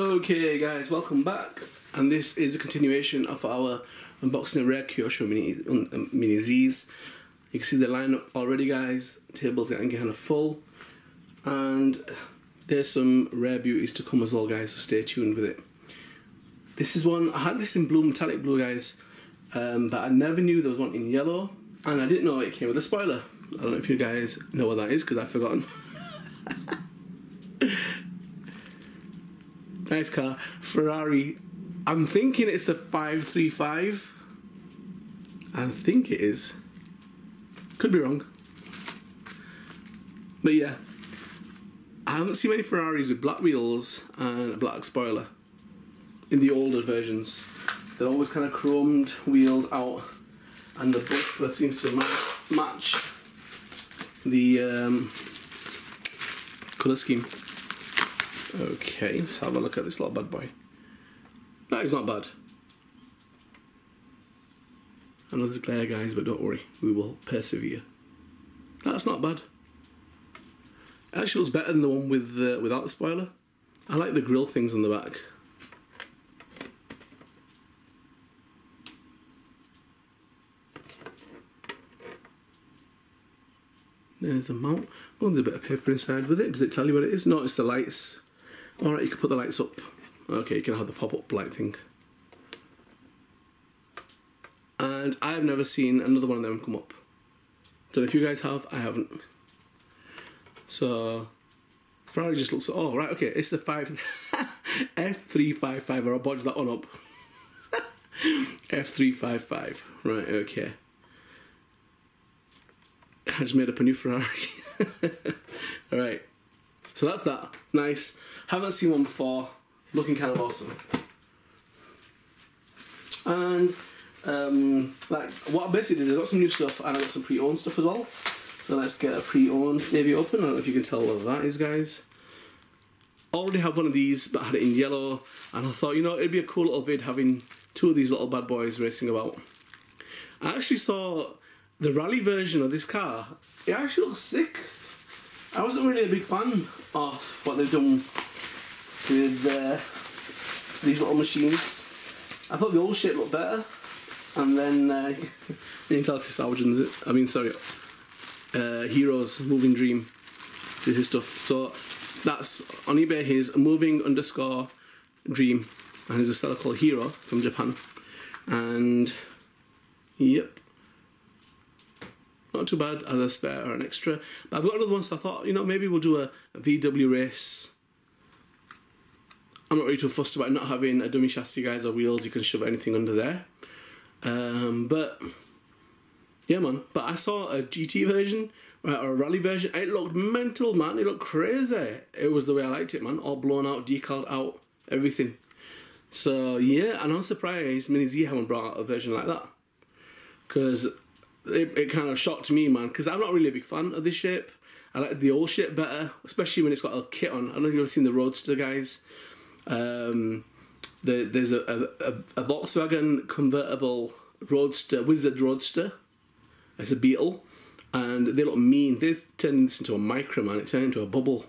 Okay guys, welcome back, and this is a continuation of our unboxing of rare Kyosho Mini Zs. You can see the lineup already guys, table's getting kind of full, and there's some rare beauties to come as well guys, so stay tuned with it. This is one, I had this in blue, metallic blue guys, but I never knew there was one in yellow, and I didn't know it came with a spoiler. I don't know if you guys know what that is because I've forgotten. Nice car, Ferrari. I'm thinking it's the 535. I think it is. Could be wrong. But yeah, I haven't seen many Ferraris with black wheels and a black spoiler in the older versions. They're always kind of chromed, wheeled out, and the buff seems to match the colour scheme. Okay, let's have a look at this little bad boy. That is not bad. I know there's glare guys, but don't worry, we will persevere. That's not bad. It actually looks better than the one with without the spoiler. I like the grille things on the back. There's the mount. Oh, there's a bit of paper inside with it. Does it tell you what it is? No, it's the lights. Alright, you can put the lights up. Okay, you can have the pop-up light thing. And I have never seen another one of them come up. Don't know if you guys have, I haven't. So, Ferrari just looks, oh right, okay, it's the F355, or I bodged that one up. F355, right, okay. I just made up a new Ferrari. Alright, so that's that. Nice. Haven't seen one before. Looking kind of awesome. And like what I basically did, I got some new stuff and I got some pre-owned stuff as well. So let's get a pre-owned maybe open. I don't know if you can tell what that is guys. Already have one of these, but I had it in yellow, and I thought, you know, it'd be a cool little vid having two of these little bad boys racing about. I actually saw the rally version of this car. It actually looks sick. I wasn't really a big fan of what they've done with these little machines. I thought the old shape looked better, and then you can tell it's Salvagens, is it? I mean, sorry, Heroes, Moving Dream. This is his stuff. So that's on eBay. His moving_dream, and there's a seller called Hero from Japan, and yep. Not too bad as a spare or an extra. But I've got another one, so I thought, you know, maybe we'll do a VW race. I'm not really too fussed about not having a dummy chassis, guys, or wheels. You can shove anything under there. But, yeah, man. But I saw a GT version, right, or a rally version. It looked mental, man. It looked crazy. It was the way I liked it, man. All blown out, decaled out, everything. So, yeah, and I'm surprised Mini Z haven't brought out a version like that. Because it kind of shocked me, man, because I'm not really a big fan of this shape. I like the old shape better, especially when it's got a kit on. I don't know if you've ever seen the Roadster, guys. There's a Volkswagen convertible Roadster, Wizard Roadster. It's a Beetle, and they look mean. They turned this into a micro, man. It turned into a bubble.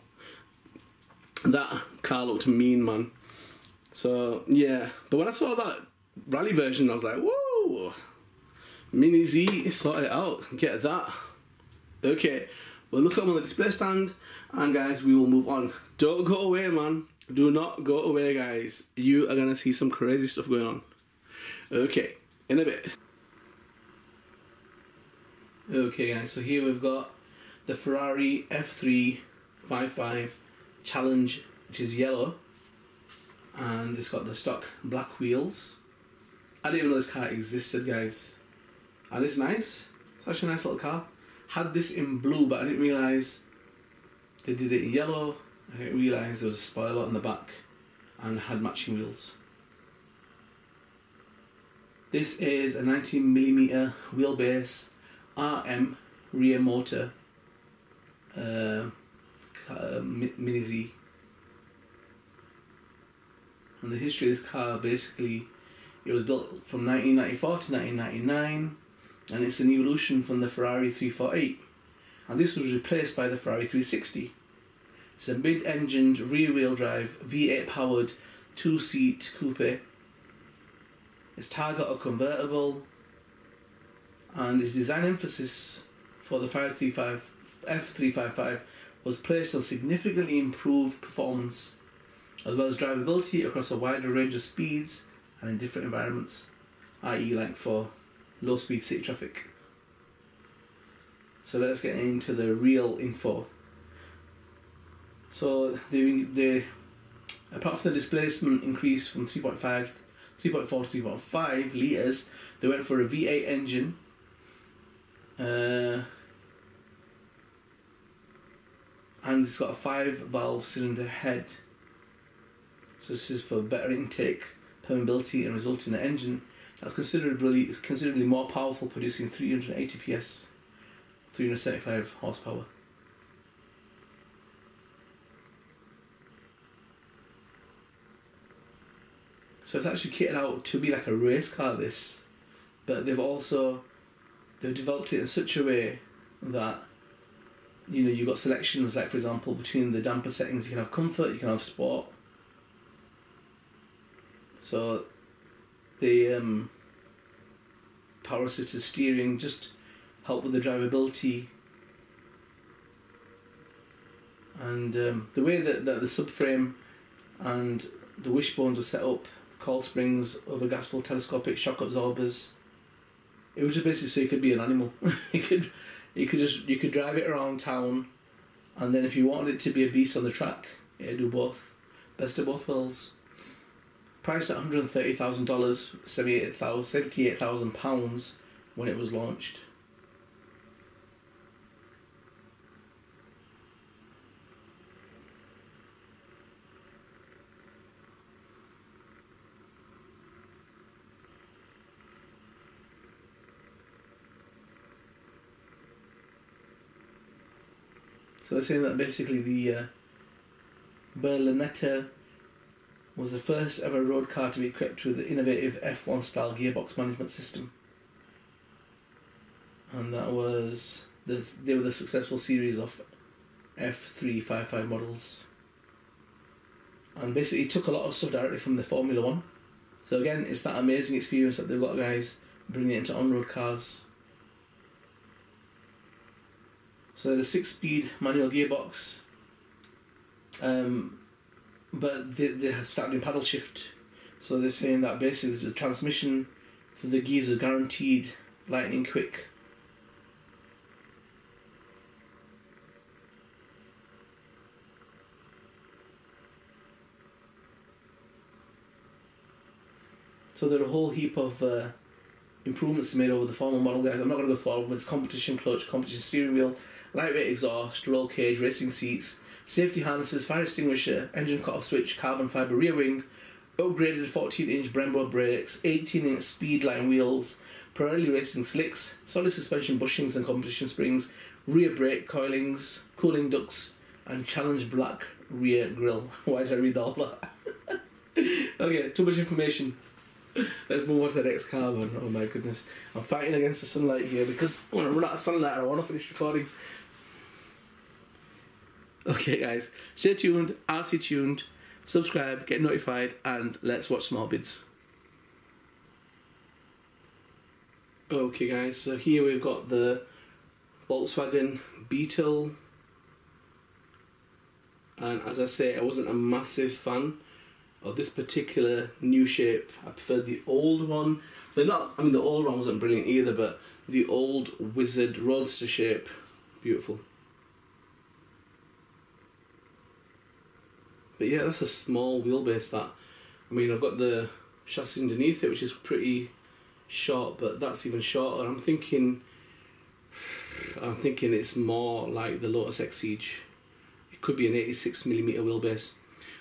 That car looked mean, man. So, yeah. But when I saw that rally version, I was like, whoa! Mini Z, sort it out, get that. Okay, we'll look at them on the display stand, and guys, we will move on. Don't go away, man. Do not go away, guys. You are gonna see some crazy stuff going on. Okay, in a bit. Okay, guys, so here we've got the Ferrari F355 Challenge, which is yellow, and it's got the stock black wheels. I didn't even know this car existed, guys. And it's nice. It's actually a nice little car. Had this in blue, but I didn't realise they did it in yellow. I didn't realise there was a spoiler on the back and had matching wheels. This is a 19mm wheelbase RM rear motor Mini Z. And the history of this car, basically, it was built from 1994 to 1999. And it's an evolution from the Ferrari 348, and this was replaced by the Ferrari 360. It's a mid-engined rear-wheel drive V8 powered 2-seat coupe. It's target or convertible, and its design emphasis for the Ferrari F355 was placed on significantly improved performance, as well as drivability across a wider range of speeds and in different environments, i.e. like for low speed city traffic. So let's get into the real info. So they apart from the displacement increase from 3.4 to 3.5 litres, they went for a V8 engine. And it's got a 5-valve cylinder head. So this is for better intake, permeability, and resulting in an engine that's considerably more powerful, producing 380 PS, 375 horsepower. So it's actually kitted out to be like a race car, this, but they've developed it in such a way that, you know, you've got selections, like for example between the damper settings you can have comfort, you can have sport. So the power assisted steering just help with the drivability, and the way that the subframe and the wishbones are set up, coil springs, overgasful telescopic shock absorbers. It was just basically so you could be an animal. you could drive it around town, and then if you wanted it to be a beast on the track, it'd do both. Best of both worlds. Priced at $130,000, £78,000 when it was launched. So they're saying that basically the Berlinetta was the first ever road car to be equipped with the innovative F1 style gearbox management system, and that was they were the successful series of F355 models, and basically took a lot of stuff directly from the Formula 1. So again, it's that amazing experience that they've got guys bringing it into on-road cars. So the 6-speed manual gearbox, but they have started doing paddle shift. So they're saying that basically the transmission for the gears are guaranteed lightning quick. So there are a whole heap of improvements made over the former model, guys. I'm not going to go through all of them. It's competition clutch, competition steering wheel, lightweight exhaust, roll cage, racing seats, safety harnesses, fire extinguisher, engine cut-off switch, carbon fibre rear wing, upgraded 14-inch Brembo brakes, 18-inch Speedline wheels, Pirelli racing slicks, solid suspension bushings and competition springs, rear brake coilings, cooling ducts, and Challenge black rear grille. Why did I read all that? Okay, too much information. Let's move on to the next car then. Oh my goodness. I'm fighting against the sunlight here because when I run out of sunlight I want to finish recording. Okay guys, stay tuned, RC tuned, subscribe, get notified, and let's watch some more bids. Okay guys, so here we've got the Volkswagen Beetle, and as I say, I wasn't a massive fan of this particular new shape. I preferred the old one. They're not, I mean the old one wasn't brilliant either, but the old Wizard Roadster shape, beautiful. But yeah, that's a small wheelbase that. I mean, I've got the chassis underneath it, which is pretty short, but that's even shorter. I'm thinking it's more like the Lotus Exige. It could be an 86mm wheelbase.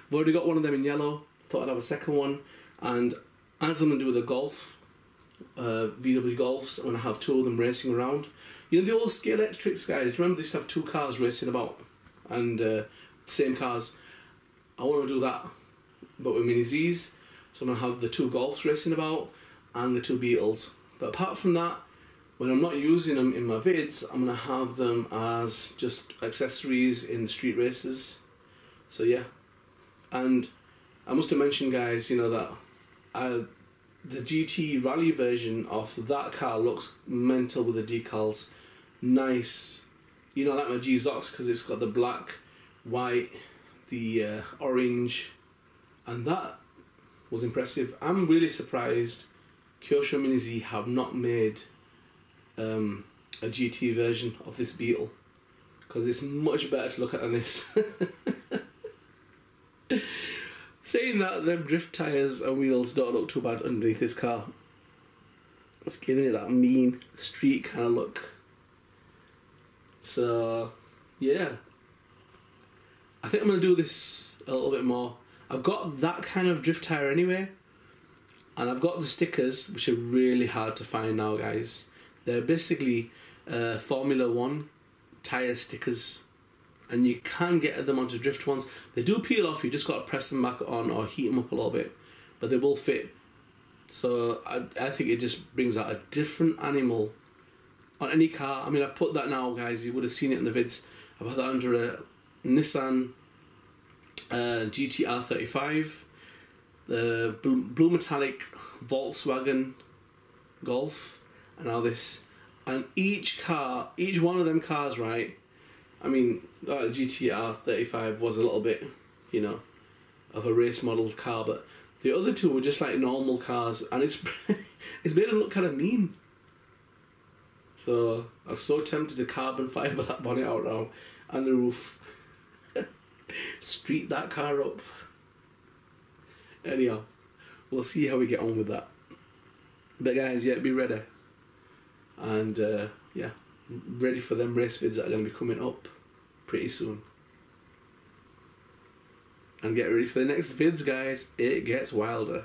I've already got one of them in yellow. Thought I'd have a second one, and as I'm going to do with the Golf, VW Golfs, I'm going to have two of them racing around. You know the old Scale Electrics guys, remember they used to have two cars racing about, and same cars? I want to do that, but with Mini Zs. So I'm going to have the two Golfs racing about, and the two Beetles. But apart from that, when I'm not using them in my vids, I'm going to have them as just accessories in street races. So yeah, and I must have mentioned, guys, you know, that the GT Rally version of that car looks mental with the decals. Nice. You know, I like my G-Zox because it's got the black, white, the orange, and that was impressive. I'm really surprised Kyosho Mini Z have not made a GT version of this Beetle, because it's much better to look at than this. Saying that, them drift tyres and wheels don't look too bad underneath this car. It's giving it that mean street kind of look. So, yeah. I think I'm going to do this a little bit more. I've got that kind of drift tyre anyway. And I've got the stickers, which are really hard to find now, guys. They're basically Formula 1 tyre stickers. And you can get them onto drift ones. They do peel off, you just got to press them back on or heat them up a little bit. But they will fit. So I think it just brings out a different animal on any car. I mean, I've put that now, guys. You would have seen it in the vids. I've had that under a Nissan GT R35. The blue metallic Volkswagen Golf. And now this. And each one of them cars, right? I mean, the GT R35 was a little bit, you know, of a race model car, but the other two were just like normal cars, and it's made them look kind of mean. So I was so tempted to carbon fibre that bonnet out now, and the roof. Street that car up. Anyhow, we'll see how we get on with that. But guys, yeah, be ready. And yeah, ready for them race vids that are going to be coming up pretty soon. And get ready for the next vids, guys. It gets wilder.